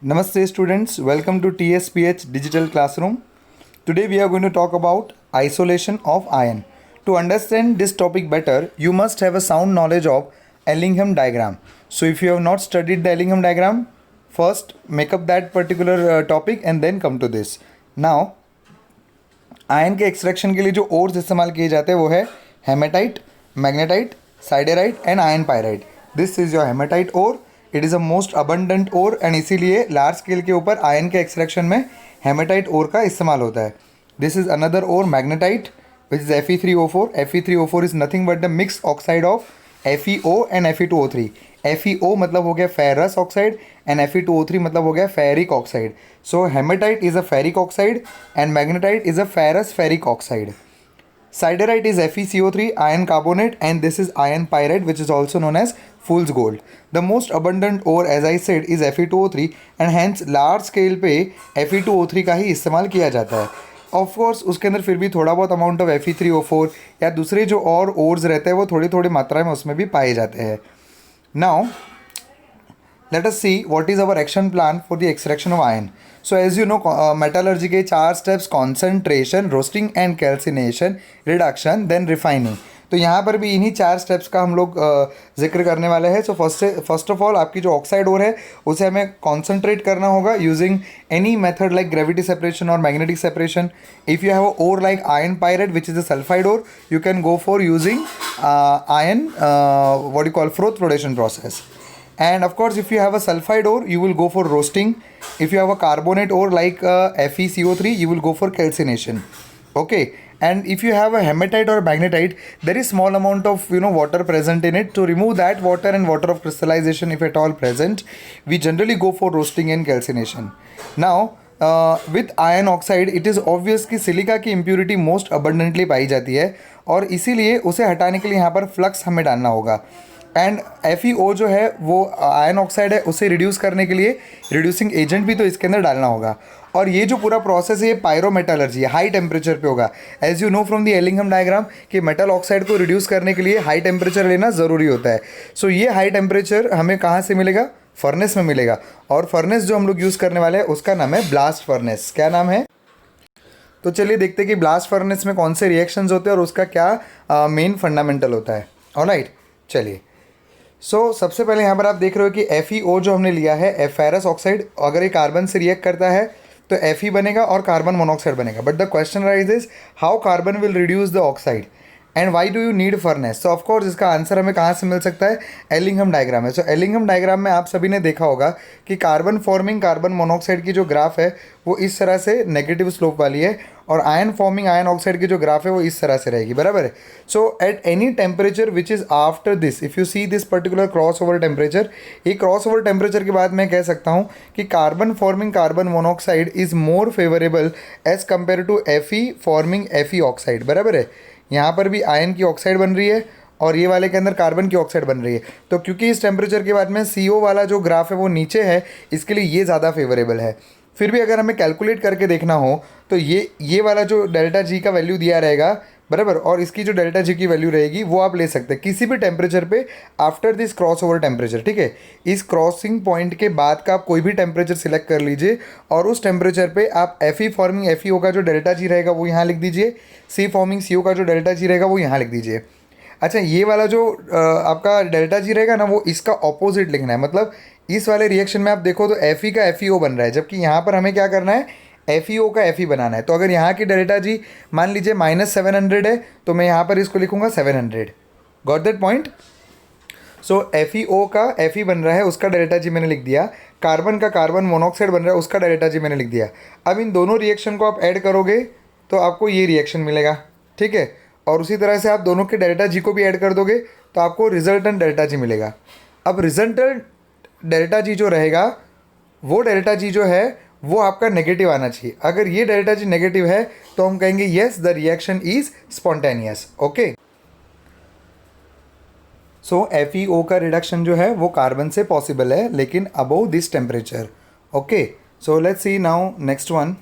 Namaste students, welcome to TSPH Digital Classroom. Today we are going to talk about isolation of ion. To understand this topic better, you must have a sound knowledge of Ellingham diagram. So if you have not studied the Ellingham diagram, first make up that particular topic and then come to this. Now, ion के extraction के लिए जो ores इस्तेमाल किए जाते हैं वो है hematite, magnetite, siderite and iron pyrite. This is your hematite ore. It is a most abundant ore and इसीलिए लार्ज स्केल के ऊपर आयन के एक्सट्रैक्शन में हेमेटाइट ओर का इस्तेमाल होता है. This is another ore magnetite which is Fe3O4. Fe3O4 is nothing but the mix oxide of FeO and Fe2O3. FeO मतलब हो गया फेरस ऑक्साइड एंड Fe2O3 मतलब हो गया ferric oxide. So hematite is a ferric oxide and magnetite is a ferrous ferric oxide. Siderite is FeCO3 iron carbonate and this is iron pyrite which is also known as fool's gold. The most abundant ore as I said is Fe2O3 and hence large scale पे Fe2O3 का ही इस्तेमाल किया जाता है. Of course उसके अंदर फिर भी थोड़ा बहुत अमाउंट ऑफ Fe3O4 या दूसरे जो और ओर्स रहते हैं वो थोड़ी थोड़ी मात्रा में उसमें भी पाए जाते हैं. Now let us see what is our action plan for the extraction of iron. So as you know, metallurgy के 4 steps: concentration, roasting and calcination, reduction, then refining. तो यहाँ पर भी इन्हीं 4 स्टेप्स का हम लोग जिक्र करने वाले हैं. सो फर्स्ट ऑफ ऑल आपकी जो ऑक्साइड ओर है उसे हमें कॉन्सेंट्रेट करना होगा using any method like gravity separation और magnetic separation. If you have a ore like iron pyrite which is a sulphide ore, you can go for using iron what you call froth flotation process. And of course, if you have a sulfide ore, you will go for roasting. If you have a carbonate ore like FeCO3, you will go for calcination. Okay. And if you have a hematite or magnetite, there is small amount of water present in it. To remove that water and water of crystallization, if at all present, we generally go for roasting and calcination. Now, with iron oxide, it is obvious कि silica की impurity most abundantly पाई जाती है और इसीलिए उसे हटाने के लिए यहाँ पर फ्लक्स हमें डालना होगा. एंड FeO जो है वो आयन ऑक्साइड है उसे रिड्यूस करने के लिए रिड्यूसिंग एजेंट भी तो इसके अंदर डालना होगा. और ये जो पूरा प्रोसेस है ये पायरोमेटलर्जी है, हाई टेम्परेचर पे होगा. As you know from the Ellingham diagram कि मेटल ऑक्साइड को रिड्यूस करने के लिए हाई टेम्परेचर लेना ज़रूरी होता है. सो ये हाई टेम्परेचर हमें कहाँ से मिलेगा? फर्नेस में मिलेगा. और फर्नेस जो हम लोग यूज़ करने वाले हैं उसका नाम है ब्लास्ट फर्नेस. क्या नाम है? तो चलिए देखते हैं कि ब्लास्ट फर्नेस में कौन से रिएक्शंस होते हैं और उसका क्या मेन फंडामेंटल होता है. ऑलराइट, चलिए. सबसे पहले यहाँ पर आप देख रहे हो कि FeO जो हमने लिया है फेरस ऑक्साइड, अगर ये कार्बन से रिएक्ट करता है तो Fe बनेगा और कार्बन मोनोऑक्साइड बनेगा. But the question rises how carbon will reduce the oxide and why do you need furnace. So of course इसका आंसर हमें कहाँ से मिल सकता है? एलिंघम डायग्राम है. सो एलिंघम डायग्राम में आप सभी ने देखा होगा कि कार्बन फॉर्मिंग कार्बन मोनोऑक्साइड की जो ग्राफ है वो इस तरह से नेगेटिव स्लोप वाली है और आयन फॉर्मिंग आयन ऑक्साइड की जो ग्राफ है वो इस तरह से रहेगी. बराबर है. So at any temperature which is after this, if you see this particular cross over temperature, ये क्रॉस ओवर टेम्परेचर के बाद मैं कह सकता हूँ कि carbon forming carbon monoxide is more favourable as compare to Fe forming Fe oxide. बराबर है. यहाँ पर भी आयन की ऑक्साइड बन रही है और ये वाले के अंदर कार्बन की ऑक्साइड बन रही है. तो क्योंकि इस टेम्परेचर के बाद में CO वाला जो ग्राफ है वो नीचे है, इसके लिए ये ज़्यादा फेवरेबल है. फिर भी अगर हमें कैलकुलेट करके देखना हो तो ये वाला जो डेल्टा G का वैल्यू दिया रहेगा, बराबर, और इसकी जो डेल्टा G की वैल्यू रहेगी वो आप ले सकते हैं किसी भी टेम्परेचर पे after this cross over temperature. ठीक है. इस क्रॉसिंग पॉइंट के बाद का आप कोई भी टेम्परेचर सिलेक्ट कर लीजिए और उस टेम्परेचर पे आप Fe फॉर्मिंग FeO का जो डेल्टा G रहेगा वो यहाँ लिख दीजिए, C फॉर्मिंग CO का जो डेल्टा G रहेगा वो यहाँ लिख दीजिए. अच्छा, ये वाला जो आपका डेल्टा G रहेगा ना वो इसका ऑपोजिट लिखना है. मतलब इस वाले रिएक्शन में आप देखो तो Fe का FeO बन रहा है, जबकि यहाँ पर हमें क्या करना है? FeO का Fe बनाना है. तो अगर यहाँ की डेल्टा G मान लीजिए -700 है तो मैं यहाँ पर इसको लिखूँगा 700. Got that point. So FeO का Fe बन रहा है, उसका डेल्टा G मैंने लिख दिया. कार्बन का कार्बन मोनोऑक्साइड बन रहा है, उसका डेल्टा G मैंने लिख दिया. अब इन दोनों रिएक्शन को आप ऐड करोगे तो आपको ये रिएक्शन मिलेगा. ठीक है. और उसी तरह से आप दोनों के डेल्टा G को भी ऐड कर दोगे तो आपको रिजल्टेंट डेल्टा G मिलेगा. अब रिजल्टेंट डेल्टा G जो रहेगा वो डेल्टा G जो है वो आपका नेगेटिव आना चाहिए. अगर ये डेल्टा G नेगेटिव है तो हम कहेंगे yes the reaction is spontaneous. Okay. So FeO का रिडक्शन जो है वो कार्बन से पॉसिबल है लेकिन above this temperature. Okay. So let's see now next one.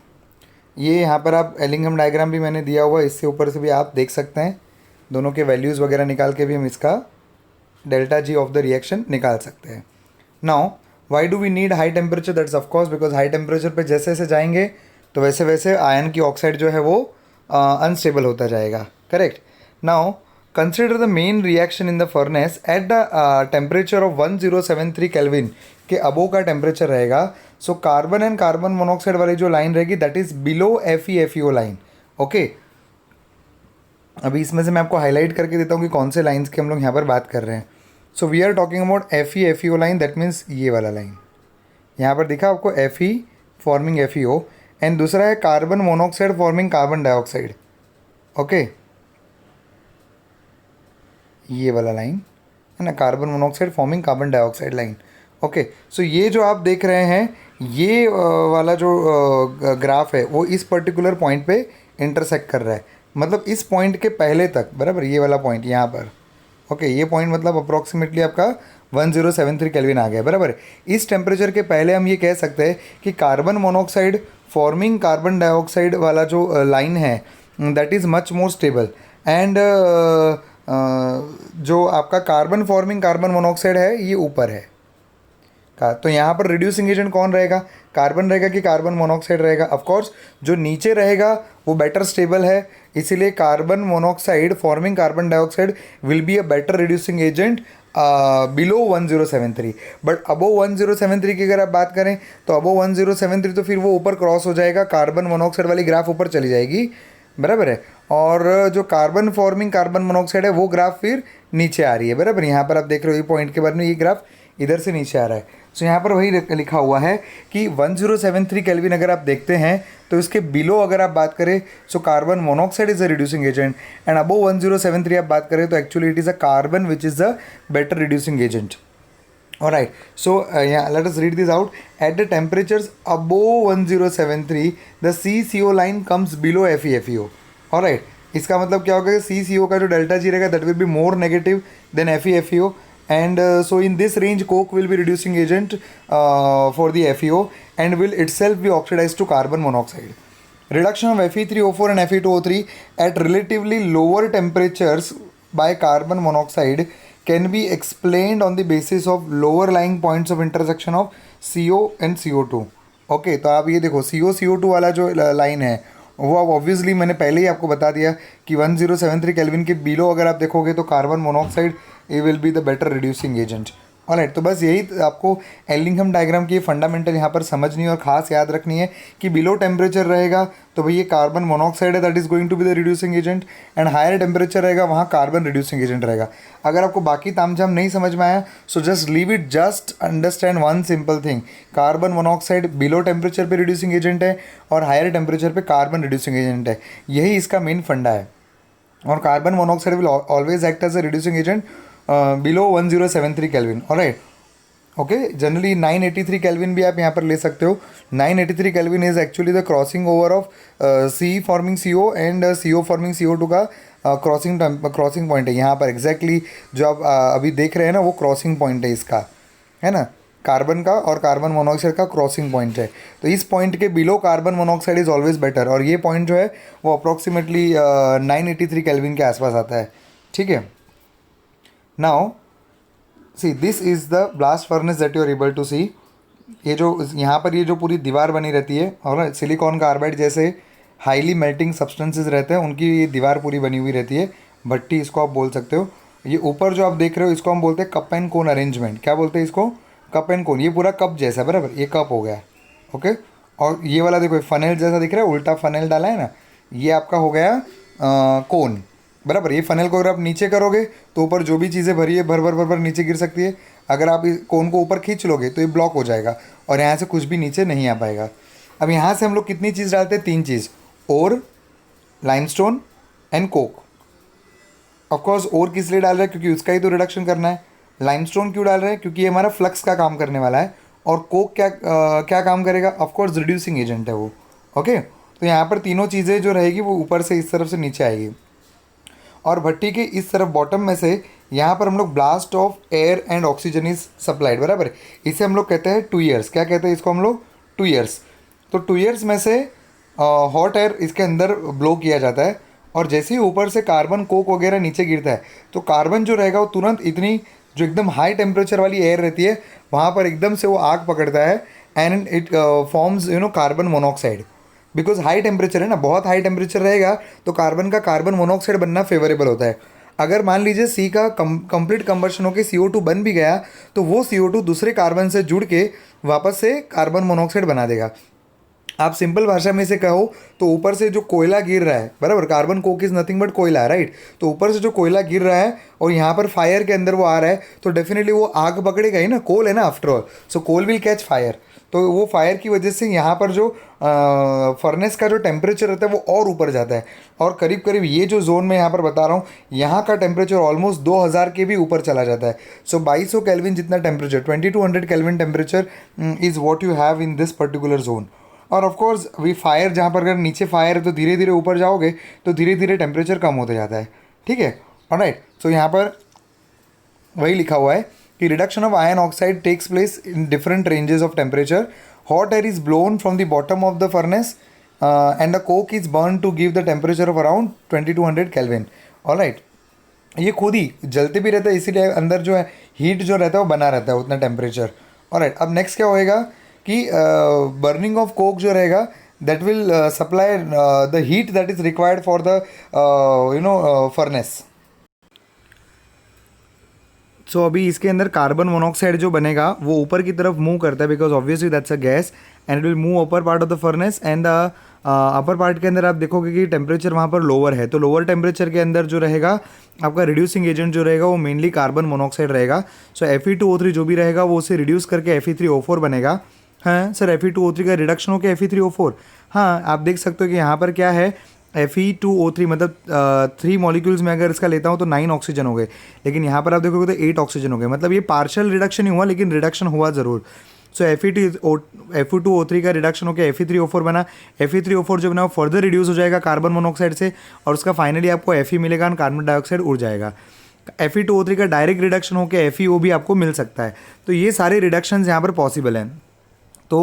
ये यहाँ पर आप एलिंघम डायग्राम भी मैंने दिया हुआ है, इससे ऊपर से भी आप देख सकते हैं. दोनों के वैल्यूज़ वगैरह निकाल के भी हम इसका delta G of the reaction निकाल सकते हैं. Now why do we need high temperature? That's of course because high temperature पे जैसे जैसे जाएंगे तो वैसे वैसे आयन की ऑक्साइड जो है वो अनस्टेबल होता जाएगा. Correct. Now consider the main reaction in the furnace at the temperature of 1073 kelvin के अबो का टेम्परेचर रहेगा. So carbon and carbon monoxide वाली जो लाइन रहेगी that is below FeFeO line. Okay, अभी इसमें से मैं आपको हाईलाइट करके देता हूँ कि कौन से लाइन्स की हम लोग यहाँ पर बात कर रहे हैं. So we are talking about FeFeO line, that means ये वाला लाइन यहाँ पर दिखा आपको, Fe फॉर्मिंग FeO, एंड दूसरा है carbon monoxide forming carbon dioxide. Okay, ये वाला लाइन है ना, carbon monoxide forming carbon dioxide line. Okay, so ये जो आप देख रहे हैं ये वाला जो ग्राफ है वो इस पर्टिकुलर पॉइंट पे इंटरसेक्ट कर रहा है, मतलब इस पॉइंट के पहले तक, बराबर, ये वाला पॉइंट यहाँ पर. ओके, ये पॉइंट मतलब अप्रॉक्सीमेटली आपका 1073 केल्विन आ गया, बराबर. इस टेम्परेचर के पहले हम ये कह सकते हैं कि carbon monoxide forming carbon dioxide वाला जो लाइन है that is much more stable, and जो आपका कार्बन फॉर्मिंग कार्बन मोनोऑक्साइड है ये ऊपर है का. तो यहाँ पर रिड्यूसिंग एजेंट कौन रहेगा, कार्बन रहेगा कि कार्बन मोनोऑक्साइड रहेगा? ऑफकोर्स जो नीचे रहेगा वो बेटर स्टेबल है, इसीलिए carbon monoxide forming carbon dioxide will be a better reducing agent below 1073. But above 1073 की अगर आप बात करें तो अबो 1073 तो फिर वो ऊपर क्रॉस हो जाएगा, कार्बन मोनोऑक्साइड वाली ग्राफ ऊपर चली जाएगी, बराबर है, और जो कार्बन फॉर्मिंग कार्बन मोनोऑक्साइड है वो ग्राफ फिर नीचे आ रही है, बराबर. यहाँ पर आप देख रहे हो ये पॉइंट के बाद में ये ग्राफ इधर से नीचे आ रहा है. सो यहाँ पर वही लिखा हुआ है कि 1073 केल्विन अगर आप देखते हैं तो इसके बिलो अगर आप बात करें so carbon monoxide is a reducing agent, and above 1073 आप बात करें तो actually it is a carbon which is the better reducing agent. Alright, so yeah, let us read this out. At the temperatures above 1073, the CCO line comes below FeFeO. Alright, इसका मतलब क्या होगा कि CCO का जो delta G रहेगा that will be more negative than FeFeO, and so in this range coke will be reducing agent for the FeO and will itself be oxidized to carbon monoxide. Reduction of Fe3O4 and Fe2O3 at relatively lower temperatures by carbon monoxide can be explained on the basis of lower lying points of intersection of CO and CO2. Okay, तो आप ये देखो CO2 वाला जो line है वो अब obviously मैंने पहले ही आपको बता दिया कि 1073 केल्विन के बिलो अगर आप देखोगे तो कार्बन मोनोऑक्साइड ये will be the better reducing agent. Alright, तो बस यही आपको एल्डिंघम डायग्राम की फंडामेंटल यहाँ पर समझनी और ख़ास याद रखनी है कि बिलो टेम्परेचर रहेगा तो भाई ये कार्बन मोनोऑक्साइड है that is going to be the reducing agent, and higher temperature रहेगा वहाँ कार्बन रिड्यूसिंग एजेंट रहेगा. अगर आपको बाकी तामझाम नहीं समझ में आया so just leave it, just understand one simple thing, carbon monoxide below temperature पे रिड्यूसिंग एजेंट है और हायर टेम्परेचर पे कार्बन रिड्यूसिंग एजेंट है, यही इसका मेन फंडा है. और carbon monoxide will always act as a reducing agent below 1073 kelvin. Alright, okay, generally 983 kelvin भी आप यहाँ पर ले सकते हो. 983 kelvin is actually the crossing over of C forming CO and CO forming CO2 का क्रॉसिंग पॉइंट है. यहाँ पर एग्जैक्टली जो आप अभी देख रहे हैं ना वो क्रॉसिंग पॉइंट है इसका, है ना, कार्बन का और कार्बन मोनोऑक्साइड का क्रॉसिंग पॉइंट है. तो इस पॉइंट के below carbon monoxide is always better, और ये पॉइंट जो है वो अप्रॉक्सीमेटली 983 केल्विन के आसपास आता है. ठीक है. Now see this is the blast furnace that you are able to see. ये जो यहाँ पर ये जो पूरी दीवार बनी रहती है और सिलिकॉन कार्बाइड जैसे हाईली मेल्टिंग सब्सटेंसेस रहते हैं उनकी ये दीवार पूरी बनी हुई रहती है, भट्टी इसको आप बोल सकते हो. ये ऊपर जो आप देख रहे हो इसको हम बोलते हैं कप एंड कोन अरेंजमेंट. क्या बोलते हैं इसको? कप एंड कोन. ये पूरा कप जैसा, बराबर, ये कप हो गया. ओके, और ये वाला देखो फनेल जैसा दिख रहा है, उल्टा फनेल डाला है ना, ये आपका हो गया कोन, बराबर. ये फनेल को अगर आप नीचे करोगे तो ऊपर जो भी चीज़ें भरी है भर भर भर भर नीचे गिर सकती है. अगर आप इस कोन को ऊपर खींच लोगे तो ये ब्लॉक हो जाएगा और यहाँ से कुछ भी नीचे नहीं आ पाएगा. अब यहाँ से हम लोग कितनी चीज़ डालते हैं? 3 चीज़, ओर, लाइमस्टोन एंड कोक. ऑफकोर्स ओर किस लिए डाल रहे हैं? क्योंकि उसका ही तो रिडक्शन करना है. लाइमस्टोन क्यों डाल रहे हैं? क्योंकि ये हमारा फ्लक्स का काम करने वाला है. और कोक क्या काम करेगा? ऑफकोर्स रिड्यूसिंग एजेंट है वो. ओके, तो यहाँ पर तीनों चीज़ें जो रहेगी वो ऊपर से इस तरफ से नीचे आएगी. और भट्टी के इस तरफ बॉटम में से यहाँ पर हम लोग blast of air and oxygen is supplied, बराबर. इसे हम लोग कहते हैं 2 ईयर्स. क्या कहते हैं इसको हम लोग? 2 ईयर्स. तो 2 ईयर्स में से हॉट एयर इसके अंदर ब्लो किया जाता है और जैसे ही ऊपर से कार्बन कोक वगैरह नीचे गिरता है तो कार्बन जो रहेगा वो तुरंत इतनी जो एकदम हाई टेम्परेचर वाली एयर रहती है वहाँ पर एकदम से वो आग पकड़ता है and it forms carbon monoxide. Because high temperature है ना, बहुत हाई टेम्परेचर रहेगा तो कार्बन मोनोऑक्साइड बनना फेवरेबल होता है। अगर मान लीजिए सी का कंप्लीट कंबर्शन होकर CO2 बन भी गया तो वो CO2 दूसरे कार्बन से जुड़ के वापस से कार्बन मोनोऑक्साइड बना देगा। आप सिंपल भाषा में से कहो तो ऊपर से जो कोयला गिर रहा है, बराबर, carbon Coke is nothing but कोयला, राइट। तो ऊपर से जो कोयला गिर रहा है और यहाँ पर फायर के अंदर वो आ रहा है तो डेफिनेटली वो आग पकड़ेगा ही ना, कोल है ना after all, so coal will catch fire. तो वो फायर की वजह से यहाँ पर जो फर्नेस का जो टेम्परेचर रहता है वो और ऊपर जाता है और करीब करीब ये जो जोन में यहाँ पर बता रहा हूँ यहाँ का टेम्परेचर ऑलमोस्ट 2000 के भी ऊपर चला जाता है। सो 2200 केल्विन जितना temperature, 2200 kelvin temperature is what you have in this particular zone. और ऑफ कोर्स वी फायर, जहाँ पर अगर नीचे फायर है तो धीरे धीरे ऊपर जाओगे तो धीरे धीरे टेम्परेचर कम होते जाता है, ठीक है। ऑलराइट, सो यहाँ पर वही लिखा हुआ है कि reduction of iron oxide takes place in different ranges of temperature. Hot air is blown from the bottom of the furnace and the coke is burn to give the temperature of around 2200 kelvin. Alright, ये खुद ही जलते भी रहता है इसीलिए अंदर जो है हीट जो रहता है वो बना रहता है उतना टेम्परेचर। ऑलराइट, अब नेक्स्ट क्या होएगा कि बर्निंग ऑफ कोक जो रहेगा that will supply the heat that is required for the furnace. So अभी इसके अंदर कार्बन मोनोऑक्साइड जो बनेगा वो ऊपर की तरफ मूव करता है because obviously that's a gas and it will move upper part of the furnace and the upper part के अंदर आप देखोगे कि टेम्परेचर वहाँ पर लोअर है तो लोअर टेम्परेचर के अंदर जो रहेगा आपका रिड्यूसिंग एजेंट जो रहेगा वो मेनली कार्बन मोनोऑक्साइड रहेगा। सो Fe2O3 जो भी रहेगा वो उसे रिड्यूस करके Fe3O4 बनेगा। हाँ सर, Fe2O3 का रिडक्शन होकर Fe3O4, हाँ आप देख सकते हो कि यहाँ पर क्या है Fe2O3 मतलब 3 मॉलिक्यूल्स में अगर इसका लेता हूँ तो 9 ऑक्सीजन हो गए, लेकिन यहाँ पर आप देखोगे तो 8 ऑक्सीजन हो गए, मतलब ये पार्शियल रिडक्शन ही हुआ लेकिन रिडक्शन हुआ ज़रूर। सो Fe2O3 का रिडक्शन होकर Fe3O4 बना। Fe3O4 जो बना वो फर्दर रिड्यूस हो जाएगा कार्बन मोनोऑक्साइड से और उसका फाइनली आपको Fe मिलेगा और कार्बन डाइऑक्साइड उड़ जाएगा। Fe2O3 का डायरेक्ट रिडक्शन होकर FeO भी आपको मिल सकता है। तो ये सारे रिडक्शंस यहाँ पर पॉसिबल हैं। तो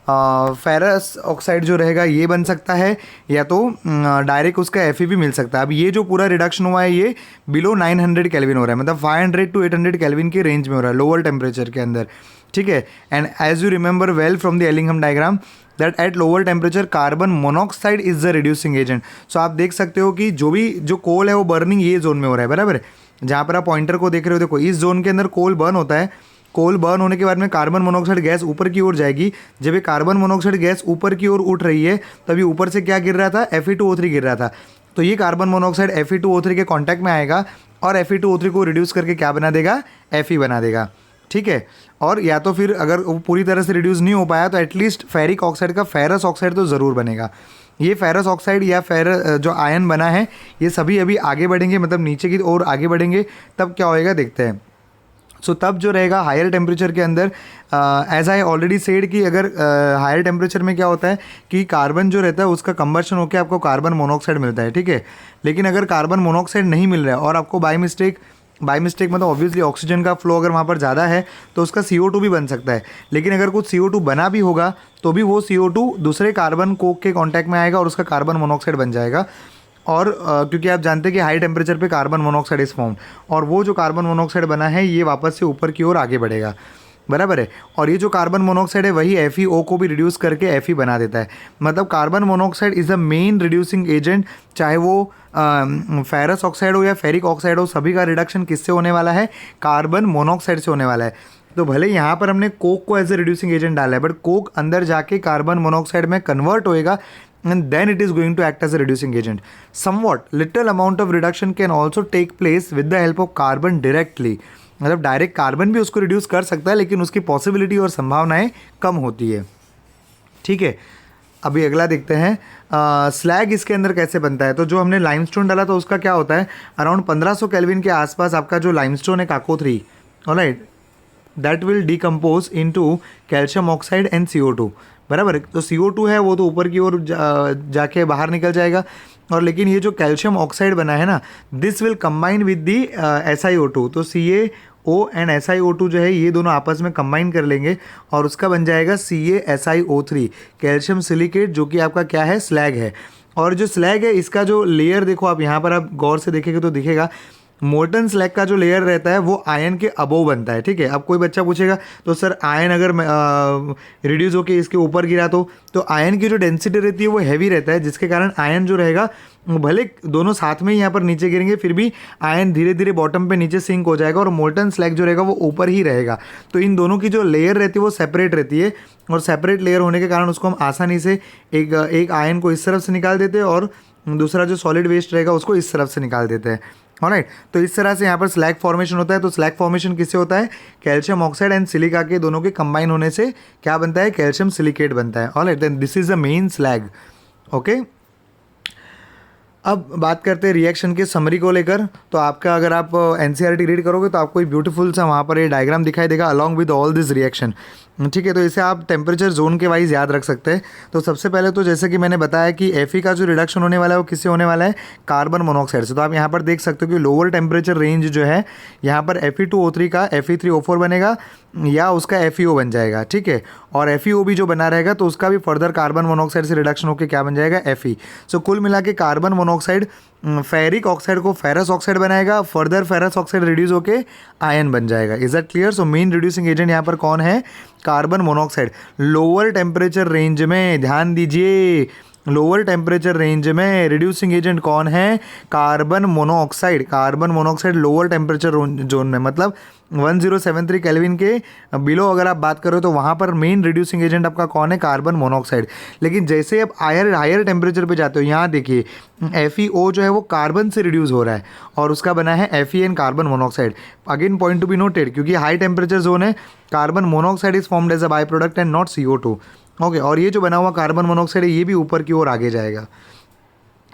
फेरस ऑक्साइड जो रहेगा ये बन सकता है या तो डायरेक्ट उसका Fe भी मिल सकता है। अब ये जो पूरा रिडक्शन हुआ है ये बिलो 900 केल्विन हो रहा है, मतलब 500 to 800 केल्विन के रेंज में हो रहा है लोअर टेम्परेचर के अंदर, ठीक है। And as you remember well from the Ellingham diagram that at lower temperature carbon monoxide is the reducing agent. So आप देख सकते हो कि जो कोल है वो बर्निंग ये जोन में हो रहा है, बराबर है। जहाँ पर आप पॉइंटर को देख रहे हो देखो इस जोन के अंदर कोल बर्न होता है। कोल बर्न होने के बाद में कार्बन मोनोऑक्साइड गैस ऊपर की ओर जाएगी। जब ये कार्बन मोनोऑक्साइड गैस ऊपर की ओर उठ रही है तभी ऊपर से क्या गिर रहा था, Fe2O3 गिर रहा था। तो ये कार्बन मोनोऑक्साइड Fe2O3 के कांटेक्ट में आएगा और Fe2O3 को रिड्यूस करके क्या बना देगा, Fe बना देगा, ठीक है। और या तो फिर अगर वो पूरी तरह से रिड्यूस नहीं हो पाया तो एटलीस्ट फेरिक ऑक्साइड का फेरस ऑक्साइड तो ज़रूर बनेगा। ये फेरस ऑक्साइड या जो आयन बना है ये सभी अभी आगे बढ़ेंगे, मतलब नीचे की ओर आगे बढ़ेंगे, तब क्या होएगा देखते हैं। सो तब जो रहेगा हायर टेम्परेचर के अंदर एज आई ऑलरेडी सेड कि अगर हायर टेम्परेचर में क्या होता है कि कार्बन जो रहता है उसका कंबर्शन होकर आपको कार्बन मोनोऑक्साइड मिलता है, ठीक है। लेकिन अगर कार्बन मोनोऑक्साइड नहीं मिल रहा है और आपको बाय मिस्टेक मतलब ऑब्वियसली ऑक्सीजन का फ्लो अगर वहाँ पर ज़्यादा है तो उसका CO2 भी बन सकता है। लेकिन अगर कुछ CO2 बना भी होगा तो भी वो CO2 दूसरे कार्बन कोक के कॉन्टैक्ट में आएगा और उसका कार्बन मोनोऑक्साइड बन जाएगा। और क्योंकि आप जानते हैं कि हाई टेम्परेचर पे कार्बन मोनोऑक्साइड इज फॉर्म्ड और वो जो कार्बन मोनोऑक्साइड बना है ये वापस से ऊपर की ओर आगे बढ़ेगा, बराबर है। और ये जो कार्बन मोनोऑक्साइड है वही FeO को भी रिड्यूस करके Fe बना देता है। मतलब carbon monoxide is the main reducing agent, चाहे वो फेरस ऑक्साइड हो या फेरिक ऑक्साइड हो, सभी का रिडक्शन किससे होने वाला है, कार्बन मोनोऑक्साइड से होने वाला है। तो भले यहाँ पर हमने कोक को एज ए रिड्यूसिंग एजेंट डाला है बट कोक अंदर जाके कार्बन मोनोऑक्साइड में कन्वर्ट होएगा and then it is going to act as a reducing agent. Somewhat little amount of reduction can also take place with the help of carbon directly. मतलब direct carbon भी उसको reduce कर सकता है लेकिन उसकी पॉसिबिलिटी और संभावनाएं कम होती है, ठीक है। अभी अगला देखते हैं स्लैग इसके अंदर कैसे बनता है। तो जो हमने लाइमस्टोन डाला तो उसका क्या होता है, अराउंड 1500 केल्विन के आसपास आपका जो लाइमस्टोन है काको3, alright, that will decompose into calcium oxide and CO2, बराबर। तो CO2 है वो तो ऊपर की ओर जाके बाहर निकल जाएगा और लेकिन ये जो कैल्शियम ऑक्साइड बना है ना this will combine with the SiO2। तो CaO एंड SiO2 जो है ये दोनों आपस में कंबाइन कर लेंगे और उसका बन जाएगा CaSiO3 कैल्शियम सिलिकेट, जो कि आपका क्या है, स्लैग है। और जो स्लैग है इसका जो लेयर देखो आप यहाँ पर आप गौर से देखेंगे तो दिखेगा मोल्टन स्लैग का जो लेयर रहता है वो आयन के अबोव बनता है, ठीक है। अब कोई बच्चा पूछेगा तो सर आयन अगर रिड्यूस होके इसके ऊपर गिरा तो आयन की जो डेंसिटी रहती है वो हैवी रहता है, जिसके कारण आयन जो रहेगा भले दोनों साथ में ही यहाँ पर नीचे गिरेंगे फिर भी आयन धीरे धीरे बॉटम पे नीचे सिंक हो जाएगा और मोल्टन स्लैग जो रहेगा वो ऊपर ही रहेगा। तो इन दोनों की जो लेयर रहती है वो सेपरेट रहती है और सेपरेट लेयर होने के कारण उसको हम आसानी से एक आयन को इस तरफ से निकाल देते हैं और दूसरा जो सॉलिड वेस्ट रहेगा उसको इस तरफ से निकाल देते हैं। ऑलराइट, तो इस तरह से यहाँ पर स्लैग फॉर्मेशन होता है। तो स्लैग फॉर्मेशन किससे होता है? कैल्शियम ऑक्साइड एंड सिलिका के दोनों के कंबाइन होने से क्या बनता है? कैल्शियम सिलिकेट बनता है। Alright, then this is the main slag. Okay, अब बात करते हैं रिएक्शन के समरी को लेकर। तो आपका अगर आप एनसीईआरटी रीड करोगे तो आपको एक ब्यूटीफुल सा वहाँ पर ये डायग्राम दिखाई देगा along with all this reaction, ठीक है। तो इसे आप टेम्परेचर जोन के वाइज याद रख सकते हैं। तो सबसे पहले तो जैसे कि मैंने बताया कि Fe का जो रिडक्शन होने वाला है वो किससे होने वाला है? कार्बन मोनोऑक्साइड से। तो आप यहाँ पर देख सकते हो कि लोअर टेम्परेचर रेंज जो है यहाँ पर Fe2O3 का Fe3O4 बनेगा या उसका FeO बन जाएगा, ठीक है। और FeO भी जो बना रहेगा तो उसका भी फर्दर कार्बन मोनोऑक्साइड से रिडक्शन होकर क्या बन जाएगा? Fe। सो कुल मिला के कार्बन मोनोऑक्साइड फेरिक ऑक्साइड को फेरस ऑक्साइड बनाएगा, फर्दर फेरस ऑक्साइड रिड्यूस होके आयन बन जाएगा। Is that clear? So main reducing agent यहाँ पर कौन है? Carbon monoxide. Lower temperature range में ध्यान दीजिए, लोअर टेम्परेचर रेंज में रिड्यूसिंग एजेंट कौन है? Carbon monoxide. Carbon monoxide lower temperature zone में, मतलब 1073 केल्विन के बिलो अगर आप बात करो तो वहाँ पर मेन रिड्यूसिंग एजेंट आपका कौन है? Carbon monoxide. लेकिन जैसे आप हायर टेम्परेचर पे जाते हो, यहाँ देखिए FeO जो है वो कार्बन से रिड्यूस हो रहा है और उसका बना है FeN carbon monoxide. Again point to be noted, क्योंकि हाई टेम्परेचर जोन है, carbon monoxide is formed as a by product and not CO2। Okay, और ये जो बना हुआ कार्बन मोनोऑक्साइड है ये भी ऊपर की ओर आगे जाएगा।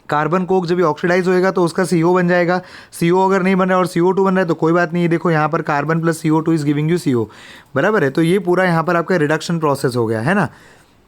कार्बन कोक जब भी ऑक्सीडाइज होएगा तो उसका CO बन जाएगा। CO अगर नहीं बन रहा है और CO2 बन रहा है तो कोई बात नहीं है, देखो यहाँ पर carbon plus CO2 is giving you CO, बराबर है। तो ये पूरा यहाँ पर आपका रिडक्शन प्रोसेस हो गया है ना,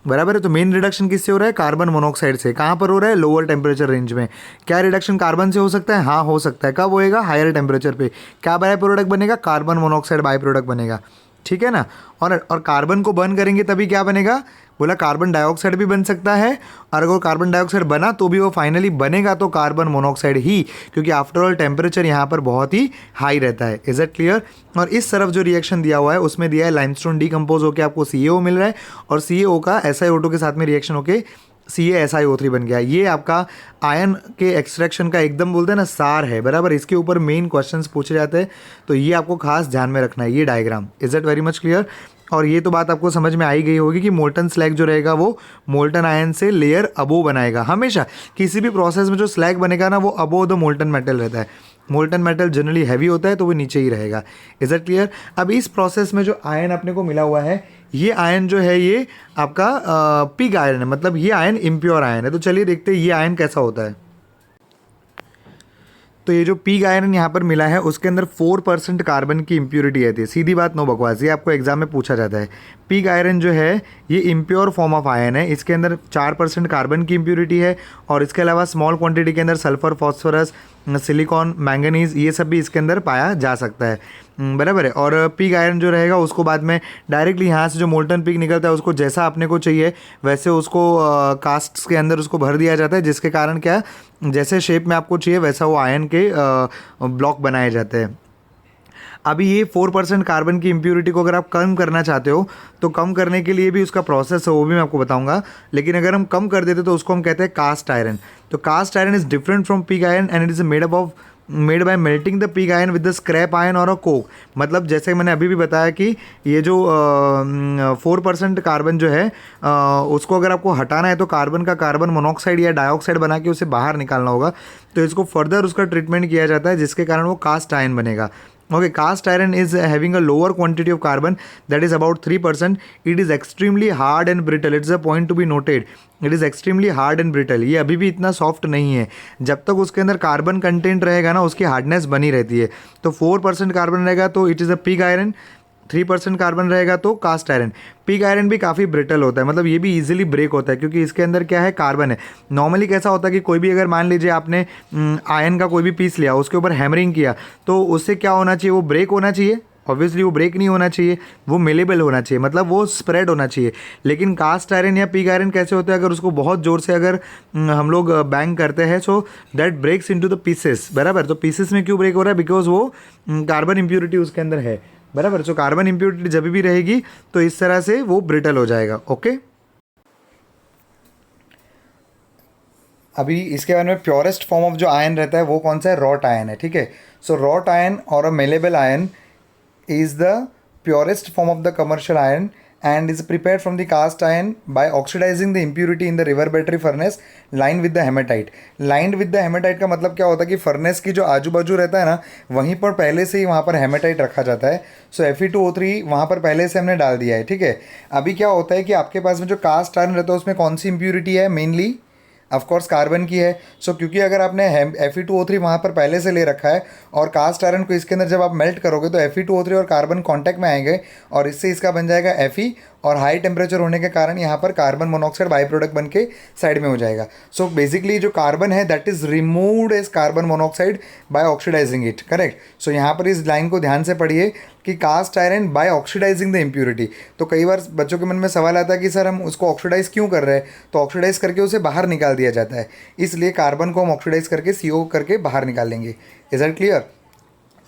बराबर है। तो मेन रिडक्शन किससे हो रहा है? कार्बन मोनोऑक्साइड से। कहाँ पर हो रहा है? लोअर टेम्परेचर रेंज में। क्या रिडक्शन कार्बन से हो सकता है? हाँ, हो सकता है। कब होएगा? हायर टेम्परेचर पे। क्या बाय प्रोडक्ट बनेगा? कार्बन मोनोऑक्साइड बाय प्रोडक्ट बनेगा, ठीक है ना। और कार्बन को बर्न करेंगे तभी क्या बनेगा? बोला कार्बन डाइऑक्साइड भी बन सकता है, और अगर कार्बन डाइऑक्साइड बना तो भी वो फाइनली बनेगा तो कार्बन मोनोऑक्साइड ही, क्योंकि आफ्टर ऑल टेम्परेचर यहाँ पर बहुत ही हाई रहता है। Is it clear? और इस तरफ जो रिएक्शन दिया हुआ है उसमें दिया है लाइमस्टोन डीकम्पोज होकर आपको CaO मिल रहा है और CaO का SiO2 के साथ में रिएक्शन होकर CaSiO3 बन गया। ये आपका आयन के एक्सट्रैक्शन का एकदम बोलते हैं ना सार है, बराबर। इसके ऊपर मेन क्वेश्चंस पूछे जाते हैं, तो ये आपको खास ध्यान में रखना है, ये diagram. Is it very much clear? और ये तो बात आपको समझ में आई गई होगी कि मोल्टन स्लैग जो रहेगा वो मोल्टन आयन से लेयर अबो बनाएगा। हमेशा किसी भी प्रोसेस में जो स्लैग बनेगा ना वो अबो द मोल्टन मेटल रहता है। मोल्टन मेटल जनरली हैवी होता है तो वो नीचे ही रहेगा। Is it clear? अब इस प्रोसेस में जो आयन अपने को मिला हुआ है, ये आयन जो है ये आपका पिग आयन है, मतलब ये आयन इम्प्योर आयन है। तो चलिए देखते हैं ये आयन कैसा होता है। तो ये जो पिग आयरन यहाँ पर मिला है उसके अंदर 4% कार्बन की इम्प्योरिटी रहती है। सीधी बात, नो बकवास, ये आपको एग्जाम में पूछा जाता है। पिग आयरन जो है ये इम्प्योर फॉर्म ऑफ आयन है, इसके अंदर 4% कार्बन की इम्प्योरिटी है और इसके अलावा स्मॉल क्वांटिटी के अंदर सल्फर, फॉस्फोरस, सिलिकॉन, मैंगनीज ये सब भी इसके अंदर पाया जा सकता है, बराबर है। और पिग आयरन जो रहेगा उसको बाद में डायरेक्टली यहाँ से जो मोल्टन पिग निकलता है उसको जैसा अपने को चाहिए वैसे उसको कास्ट्स के अंदर उसको भर दिया जाता है, जिसके कारण क्या जैसे शेप में आपको चाहिए वैसा वो आयन के ब्लॉक बनाए जाते हैं। अभी ये 4% कार्बन की इम्प्योरिटी को अगर आप कम करना चाहते हो तो कम करने के लिए भी उसका प्रोसेस है, वो भी मैं आपको बताऊंगा। लेकिन अगर हम कम कर देते तो उसको हम कहते हैं कास्ट आयरन। तो cast iron is different from pig iron and it is made by melting the pig iron with the scrap iron और अ कोक। मतलब जैसे मैंने अभी भी बताया कि ये जो 4% कार्बन जो है उसको अगर आपको हटाना है तो कार्बन का कार्बन मोनोऑक्साइड या डाइऑक्साइड बना के उसे बाहर निकालना होगा। तो इसको फर्दर उसका ट्रीटमेंट किया जाता है जिसके कारण वो कास्ट आयन बनेगा। Okay, cast iron is having a lower quantity of carbon, that is about 3%. It is extremely hard and brittle. It's a point to be noted. It is extremely hard and brittle. ये अभी भी इतना soft नहीं है। जब तक उसके अंदर कार्बन कंटेंट रहेगा ना उसकी हार्डनेस बनी रहती है। तो 4% कार्बन रहेगा तो it is a pig iron, 3% carbon रहेगा तो कास्ट आयरन। पिग आयरन भी काफ़ी ब्रिटल होता है, मतलब ये भी इजीली ब्रेक होता है क्योंकि इसके अंदर क्या है, कार्बन है। नॉर्मली कैसा होता है कि कोई भी अगर मान लीजिए आपने आयरन का कोई भी पीस लिया उसके ऊपर हैमरिंग किया तो उससे क्या होना चाहिए, वो ब्रेक होना चाहिए, ऑब्वियसली वो ब्रेक नहीं होना चाहिए, वो मेलेबल होना चाहिए, मतलब वो स्प्रेड होना चाहिए। लेकिन कास्ट आयरन या पिग आयरन कैसे होता है, अगर उसको बहुत ज़ोर से अगर हम लोग बैंग करते हैं so that breaks into the pieces, बराबर। तो पीसेस में क्यों ब्रेक हो रहा है, बिकॉज वो कार्बन इम्प्योरिटी उसके अंदर है, बराबर। सो कार्बन इम्प्योरिटी जब भी रहेगी तो इस तरह से वो ब्रिटल हो जाएगा। ओके, अभी इसके बारे में प्योरेस्ट फॉर्म ऑफ जो आयन रहता है वो कौन सा है, रॉट आयन है, ठीक है। सो रॉट आयन और a malleable iron is the purest form of the commercial iron and is prepared from the cast iron by oxidizing the impurity in the reverberatory furnace lined with the hematite। lined with the hematite का मतलब क्या होता है कि furnace की जो आजू बाजू रहता है ना, वहीं पर पहले से ही वहाँ पर हेमेटाइट रखा जाता है। सो Fe2O3 वहाँ पर पहले से हमने डाल दिया है, ठीक है। अभी क्या होता है कि आपके पास में जो कास्ट आयरन रहता है उसमें कौन सी इम्प्यूरिटी है, मेनली ऑफकोर्स कार्बन की है। सो क्योंकि अगर आपने Fe2O3 वहाँ पर पहले से ले रखा है और कास्ट आयरन को इसके अंदर जब आप मेल्ट करोगे तो Fe2O3 और कार्बन कांटेक्ट में आएंगे और इससे इसका बन जाएगा Fe, और हाई टेम्परेचर होने के कारण यहाँ पर कार्बन मोनोऑक्साइड बाई प्रोडक्ट बन के साइड में हो जाएगा। सो बेसिकली जो कार्बन है that is removed as carbon monoxide by oxidizing it, correct. So यहाँ पर इस लाइन को ध्यान से पढ़िए कि cast iron by oxidizing the impurity. तो कई बार बच्चों के मन में सवाल आता है कि सर हम उसको ऑक्सीडाइज क्यों कर रहे हैं, तो ऑक्सीडाइज करके उसे बाहर निकाल दिया जाता है, इसलिए कार्बन को हम ऑक्सीडाइज करके CO करके बाहर निकाल लेंगे। Is that clear.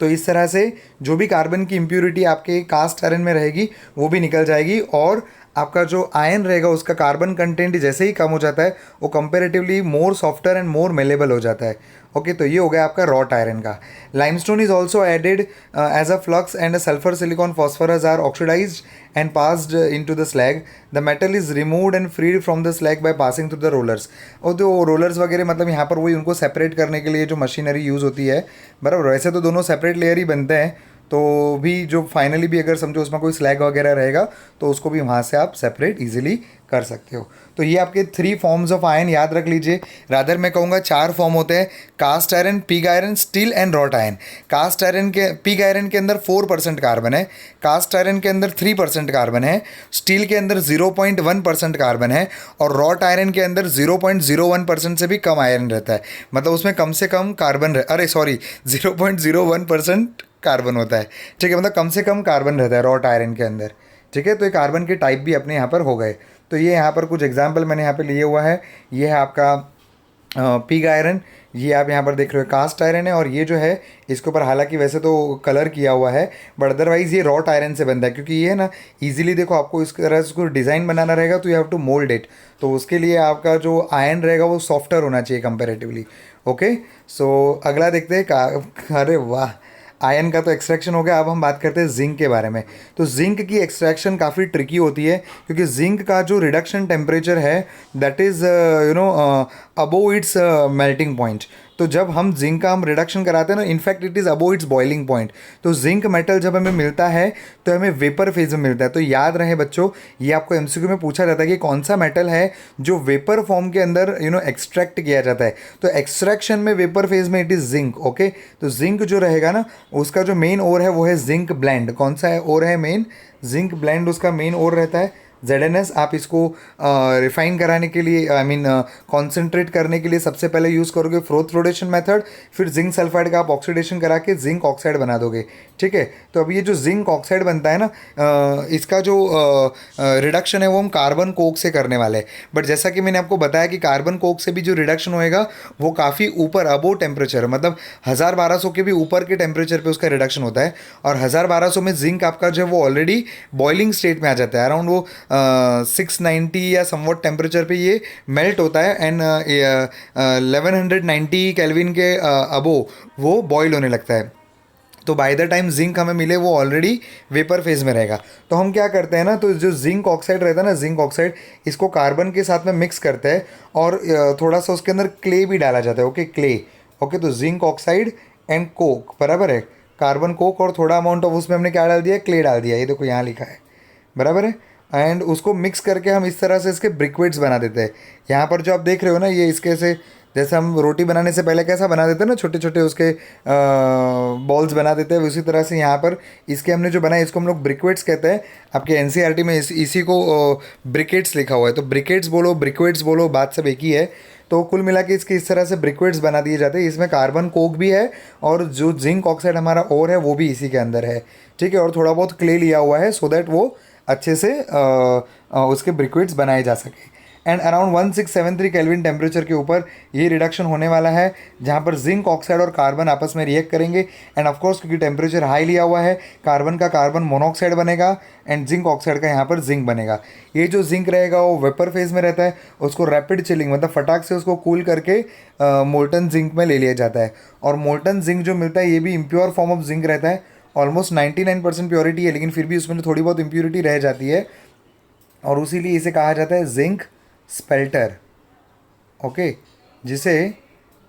तो इस तरह से जो भी कार्बन की इम्प्यूरिटी आपके कास्ट आयरन में रहेगी वो भी निकल जाएगी, और आपका जो आयन रहेगा उसका कार्बन कंटेंट जैसे ही कम हो जाता है वो comparatively more softer and more malleable हो जाता है। ओके, तो ये हो गया आपका रॉट आयरन का। Limestone is also added as a flux and sulphur silicon phosphorus are oxidised and passed into the slag. The metal is removed and freed from the slag by passing through the rollers. और तो rollers वगैरह मतलब यहाँ पर वही उनको separate करने के लिए जो मशीनरी यूज़ होती है, बराबर। वैसे तो दोनों सेपरेट लेयर ही बनते हैं, तो भी जो फाइनली भी अगर समझो उसमें कोई स्लैग वगैरह रहेगा तो उसको भी वहाँ से आप सेपरेट इजीली कर सकते हो। तो ये आपके 3 फॉर्म्स ऑफ आयन याद रख लीजिए। रादर मैं कहूँगा 4 फॉर्म होते हैं, cast iron, pig iron, steel and wrought iron. Cast iron के पिग आयरन के अंदर 4% कार्बन है, कास्ट आयरन के अंदर 3% कार्बन है, स्टील के अंदर 0.1% कार्बन है, और रॉट आयरन के अंदर 0.01% से भी कम आयरन रहता है, मतलब उसमें कम से कम कार्बन 0.01% कार्बन होता है, ठीक है, मतलब कम से कम कार्बन रहता है रॉट आयरन के अंदर, ठीक है। तो ये कार्बन के टाइप भी अपने यहाँ पर हो गए। तो ये यहाँ पर कुछ एग्जाम्पल मैंने यहाँ पे लिए हुआ है। ये है आपका पिग आयरन, ये आप यहाँ पर देख रहे हो कास्ट आयरन है, और ये जो है इसके ऊपर हालांकि वैसे तो कलर किया हुआ है बट अदरवाइज़ ये रॉट आयरन से बनता है, क्योंकि ये है ना इजीली देखो आपको इस तरह से उसको डिज़ाइन बनाना रहेगा तो you have to mould it, तो उसके लिए आपका जो आयन रहेगा वो सॉफ्टर होना चाहिए कंपेरेटिवली। ओके, सो अगला देखते हैं अरे वाह, आयन का तो एक्सट्रैक्शन हो गया। अब हम बात करते हैं जिंक के बारे में। तो जिंक की एक्सट्रैक्शन काफ़ी ट्रिकी होती है, क्योंकि जिंक का जो रिडक्शन टेम्परेचर है that is above it's melting point. तो जब हम जिंक का हम रिडक्शन कराते हैं ना, in fact it is above it's boiling point. तो जिंक मेटल जब हमें मिलता है तो हमें वेपर फेज में मिलता है। तो याद रहे बच्चों, ये आपको MCQ में पूछा जाता है कि कौन सा मेटल है जो वेपर फॉर्म के अंदर एक्सट्रैक्ट किया जाता है। तो एक्सट्रैक्शन में वेपर फेज में इट इज़ जिंक। ओके, तो जिंक जो रहेगा ना उसका जो मेन ओर है वो है जिंक ब्लेंड। कौन सा है ओर है मेन, जिंक ब्लेंड उसका मेन ओर रहता है। ZNS आप इसको रिफाइन कराने के लिए कॉन्सेंट्रेट करने के लिए सबसे पहले यूज़ करोगे फ्लोटेशन मेथड, फिर जिंक सल्फाइड का आप ऑक्सीडेशन करा के जिंक ऑक्साइड बना दोगे, ठीक है। तो अब ये जो जिंक ऑक्साइड बनता है ना, इसका जो रिडक्शन है वो हम कार्बन कोक से करने वाले हैं। बट जैसा कि मैंने आपको बताया कि कार्बन कोक से भी जो रिडक्शन होएगा वो काफ़ी ऊपर अबो टेम्परेचर, मतलब 1200 के भी ऊपर के टेम्परेचर पे उसका रिडक्शन होता है, और 1200 में जिंक आपका जो है वो ऑलरेडी बॉइलिंग स्टेट में आ जाता है, अराउंड वो 690 या समवॉट टेम्परेचर पे ये मेल्ट होता है, एंड 1190 केल्विन के अबो वो बॉयल होने लगता है। तो बाय द टाइम जिंक हमें मिले वो ऑलरेडी वेपर फेज में रहेगा। तो हम क्या करते हैं ना, तो जो जिंक ऑक्साइड रहता है ना, जिंक ऑक्साइड इसको कार्बन के साथ में मिक्स करते हैं, और थोड़ा सा उसके अंदर क्ले भी डाला जाता है। Okay, clay. ओके, तो जिंक ऑक्साइड एंड कोक बराबर है, कार्बन कोक, और थोड़ा अमाउंट ऑफ उसमें हमने क्या डाल दिया, क्ले डाल दिया, ये देखो यहाँ लिखा है, बराबर है। एंड उसको मिक्स करके हम इस तरह से इसके ब्रिक्वेट्स बना देते हैं। यहाँ पर जो आप देख रहे हो ना, ये इसके से जैसे हम रोटी बनाने से पहले कैसा बना देते हैं ना, छोटे छोटे उसके बॉल्स बना देते हैं, उसी तरह से यहाँ पर इसके हमने जो बनाया इसको हम लोग ब्रिक्वेट्स कहते हैं। आपके NCERT में इसी को ब्रिकेट्स लिखा हुआ है, तो ब्रिकेट्स बोलो ब्रिक्वेट्स बोलो बात सब एक ही है। तो कुल मिला के इसके इस तरह से ब्रिक्विड्स बना दिए जाते हैं। इसमें कार्बन कोक भी है और जो जिंक ऑक्साइड हमारा ओर है वो भी इसी के अंदर है, ठीक है। और थोड़ा बहुत क्ले लिया हुआ है सो दैट वो अच्छे से उसके ब्रिक्विड्स बनाए जा सके। एंड अराउंड 1673 केल्विन टेम्परेचर के ऊपर ये रिडक्शन होने वाला है, जहाँ पर जिंक ऑक्साइड और कार्बन आपस में रिएक्ट करेंगे। एंड ऑफ कोर्स क्योंकि टेम्परेचर हाई लिया हुआ है, कार्बन का कार्बन मोनोऑक्साइड बनेगा एंड जिंक ऑक्साइड का यहाँ पर जिंक बनेगा। ये जो जिंक रहेगा वो वेपर फेज में रहता है, उसको रैपिड चिलिंग मतलब फटाक से उसको कूल करके मोल्टन जिंक में ले लिया जाता है। और मोल्टन जिंक जो मिलता है ये भी इम्प्योर फॉर्म ऑफ जिंक रहता है, ऑलमोस्ट 99% प्योरिटी है, लेकिन फिर भी उसमें थोड़ी बहुत इम्प्योरिटी रह जाती है और उसीलिए इसे कहा जाता है जिंक स्पेल्टर, ओके, जिसे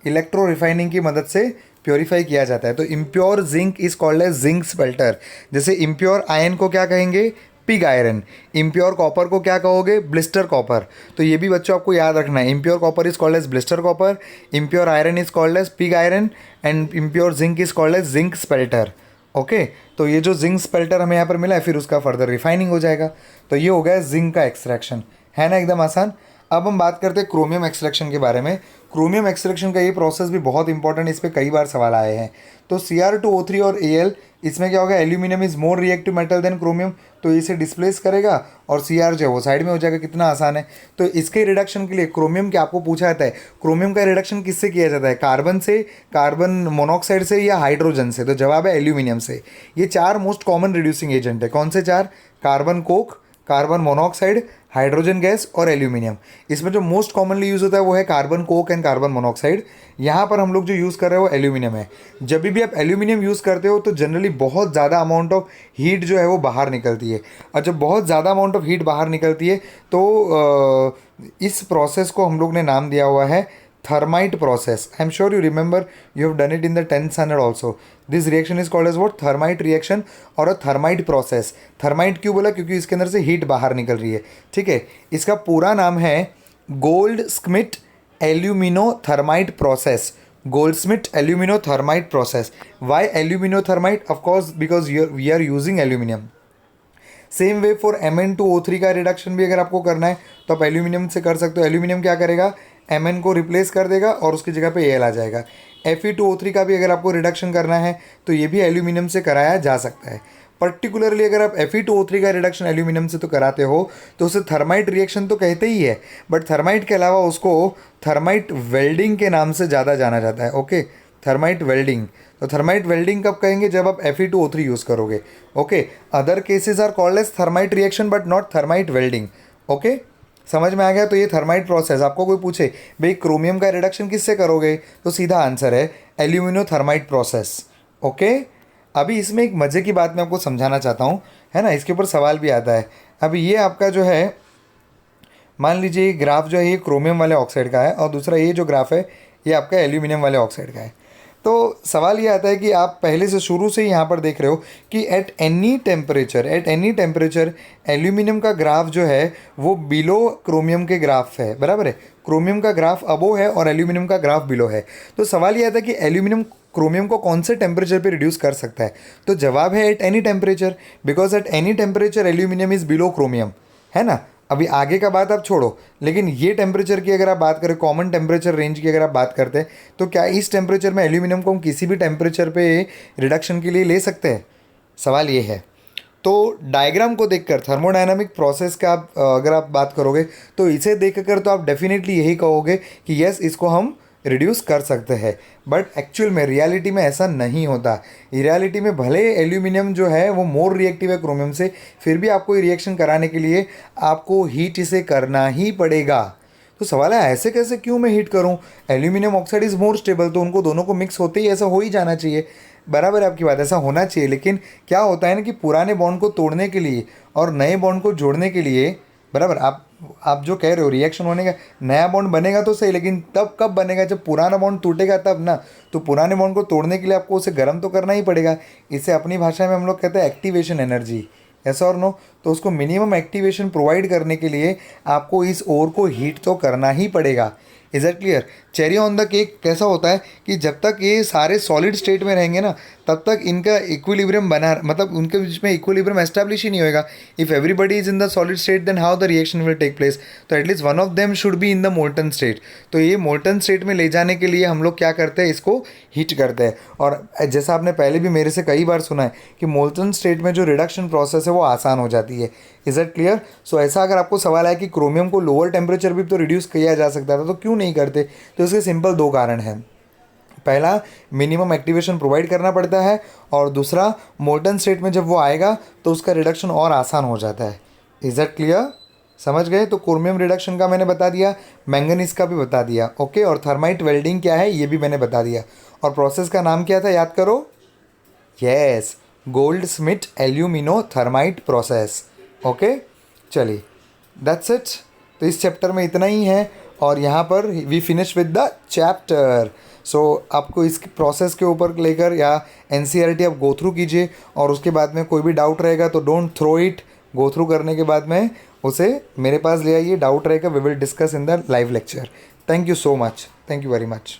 इलेक्ट्रो रिफाइनिंग की मदद से प्योरीफाई किया जाता है। तो impure zinc is called as zinc spelter. जैसे इम्प्योर आयरन को क्या कहेंगे, पिग आयरन। इम्प्योर कॉपर को क्या कहोगे, ब्लिस्टर कॉपर। तो ये भी बच्चों आपको याद रखना है, impure copper is called as blister copper, impure iron is called as pig iron and impure zinc is called as zinc spelter, okay. तो ये जो जिंक स्पेल्टर हमें यहाँ पर मिला है, फिर उसका फर्दर रिफाइनिंग हो जाएगा। तो ये हो गया जिंक का एक्सट्रैक्शन, है ना, एकदम आसान। अब हम बात करते हैं क्रोमियम एक्सट्रैक्शन के बारे में। क्रोमियम एक्सट्रैक्शन का ये प्रोसेस भी बहुत इंपॉर्टेंट है, इस पर कई बार सवाल आए हैं। तो Cr2O3 और Al, इसमें क्या होगा, aluminium is more reactive metal than chromium, तो इसे डिस्प्लेस करेगा और Cr जो है वो साइड में हो जाएगा। कितना आसान है। तो इसके रिडक्शन के लिए क्रोमियम के आपको पूछा जाता है, क्रोमियम का रिडक्शन किससे किया जाता है, कार्बन से, कार्बन मोनोऑक्साइड से या हाइड्रोजन से। तो जवाब है एल्यूमिनियम से। ये चार मोस्ट कॉमन रिड्यूसिंग एजेंट है। कौन से चार, carbon Coke, carbon monoxide, hydrogen gas और एल्यूमिनियम। इसमें जो मोस्ट कॉमनली यूज़ होता है वो है carbon Coke and carbon monoxide. यहाँ पर हम लोग जो यूज़ कर रहे हो वो एल्यूमिनियम है। जब भी आप एल्यूमिनियम यूज़ करते हो तो जनरली बहुत ज़्यादा अमाउंट ऑफ हीट जो है वो बाहर निकलती है, और जब बहुत ज़्यादा अमाउंट ऑफ हीट बाहर निकलती है तो इस प्रोसेस को हम लोग ने नाम दिया हुआ है thermite process. I am sure you remember, you have done it in the 10th standard also. This reaction is called as what, thermite reaction और a thermite process. thermite क्यों बोला, क्योंकि इसके अंदर से हीट बाहर निकल रही है, ठीक है। इसका पूरा नाम है Goldschmidt aluminothermite process. Goldschmidt aluminothermite process. Why aluminothermite, of course because we are using aluminium. Same way for Mn2O3 का रिडक्शन भी अगर आपको करना है तो आप एल्यूमिनियम से कर सकते हो। एल्यूमिनियम क्या करेगा, Mn को रिप्लेस कर देगा और उसकी जगह पे Al आ जाएगा। Fe2O3 का भी अगर आपको रिडक्शन करना है तो ये भी एल्यूमिनियम से कराया जा सकता है। पर्टिकुलरली अगर आप Fe2O3 का रिडक्शन एल्यूमिनियम से तो कराते हो तो उसे थर्माइट रिएक्शन तो कहते ही है, बट थर्माइट के अलावा उसको थर्माइट वेल्डिंग के नाम से ज़्यादा जाना जाता है, ओके, थर्माइट वेल्डिंग। तो थर्माइट वेल्डिंग कब कहेंगे, जब आप Fe2O3 यूज़ करोगे, okay. Other cases are called as thermite reaction but not thermite welding, okay. समझ में आ गया। तो ये थर्माइट प्रोसेस, आपको कोई पूछे भाई क्रोमियम का रिडक्शन किससे करोगे, तो सीधा आंसर है एल्यूमिनोथर्माइट प्रोसेस, ओके। अभी इसमें एक मज़े की बात मैं आपको समझाना चाहता हूँ, है ना, इसके ऊपर सवाल भी आता है। अभी ये आपका जो है, मान लीजिए ग्राफ जो है ये क्रोमियम वाले ऑक्साइड का है और दूसरा ये जो ग्राफ है ये आपका एल्यूमिनियम वाले ऑक्साइड का है। तो सवाल ये आता है कि आप पहले से शुरू से ही यहाँ पर देख रहे हो कि एट एनी टेम्परेचर एल्यूमिनियम का ग्राफ जो है वो बिलो क्रोमियम के ग्राफ है, बराबर है। क्रोमियम का ग्राफ अबो है और एल्यूमिनियम का ग्राफ बिलो है। तो सवाल ये आता है कि एल्यूमिनियम क्रोमियम को कौन से टेम्परेचर पे रिड्यूस कर सकता है, तो जवाब है eight any temperature, because at any temperature aluminium is below chromium, है ना। अभी आगे का बात आप छोड़ो, लेकिन ये टेम्परेचर की अगर आप बात करें, कॉमन टेम्परेचर रेंज की अगर आप बात करते हैं, तो क्या इस टेम्परेचर में एल्यूमिनियम को हम किसी भी टेम्परेचर पे रिडक्शन के लिए ले सकते हैं, सवाल ये है। तो डायग्राम को देखकर थर्मोडायनामिक प्रोसेस का आप अगर आप बात करोगे तो इसे देखकर तो आप डेफिनेटली यही कहोगे कि यस, इसको हम रिड्यूस कर सकते हैं। बट एक्चुअल में रियलिटी में ऐसा नहीं होता। रियलिटी में भले एल्यूमिनियम जो है वो मोर रिएक्टिव है क्रोमियम से, फिर भी आपको रिएक्शन कराने के लिए आपको हीट इसे करना ही पड़ेगा। तो सवाल है ऐसे कैसे, क्यों मैं हीट करूं, aluminium oxide is more stable, तो उनको दोनों को मिक्स होते ही ऐसा हो ही जाना चाहिए। बराबर है आपकी बात, ऐसा होना चाहिए। लेकिन क्या होता है ना कि पुराने बॉन्ड को तोड़ने के लिए और नए बॉन्ड को जोड़ने के लिए, बराबर, आप जो कह रहे हो रिएक्शन होने का, नया बॉन्ड बनेगा तो सही, लेकिन तब कब बनेगा, जब पुराना बॉन्ड टूटेगा तब ना। तो पुराने बॉन्ड को तोड़ने के लिए आपको उसे गर्म तो करना ही पड़ेगा। इसे अपनी भाषा में हम लोग कहते हैं एक्टिवेशन एनर्जी, ऐसा और नो। तो उसको मिनिमम एक्टिवेशन प्रोवाइड करने के लिए आपको इस ओर को हीट तो करना ही पड़ेगा। Is that clear? Cherry on the cake कैसा होता है कि जब तक ये सारे सॉलिड स्टेट में रहेंगे ना, तब तक इनका इक्विलिब्रियम बना, मतलब उनके बीच में इक्विलिब्रियम एस्टैब्लिश ही नहीं होएगा। If everybody is in the solid state then how the reaction will take place? तो at least one of them should be in the molten state. तो ये मोल्टन स्टेट में ले जाने के लिए हम लोग क्या करते हैं, इसको हीट करते हैं। और जैसा आपने पहले भी मेरे से कई बार सुना है कि मोल्टन स्टेट में जो रिडक्शन प्रोसेस है वो आसान हो जाती है। Is that clear? सो ऐसा अगर आपको सवाल है कि क्रोमियम को लोअर टेम्परेचर भी तो रिड्यूस किया जा सकता था, तो क्यों नहीं करते? तो इसके सिंपल दो कारण हैं। पहला, मिनिमम एक्टिवेशन प्रोवाइड करना पड़ता है, और दूसरा, मोल्टन स्टेट में जब वो आएगा तो उसका रिडक्शन और आसान हो जाता है। Is that clear? समझ गए? तो क्रोमियम रिडक्शन का मैंने बता दिया, मैंगनीज का भी बता दिया, ओके। और थर्माइट वेल्डिंग क्या है ये भी मैंने बता दिया। और प्रोसेस का नाम क्या था, याद करो? Yes, Goldsmith alumino thermite process. Okay, चलिए, दैट्स इट। तो इस चैप्टर में इतना ही है, और यहाँ पर we finish with the chapter. So आपको इस प्रोसेस के ऊपर लेकर या एनसीईआरटी आप गो थ्रू कीजिए, और उसके बाद में कोई भी डाउट रहेगा तो don't throw it. Go through करने के बाद में उसे मेरे पास ले आइए, डाउट रहेगा we will discuss in the live lecture. Thank you so much, thank you very much.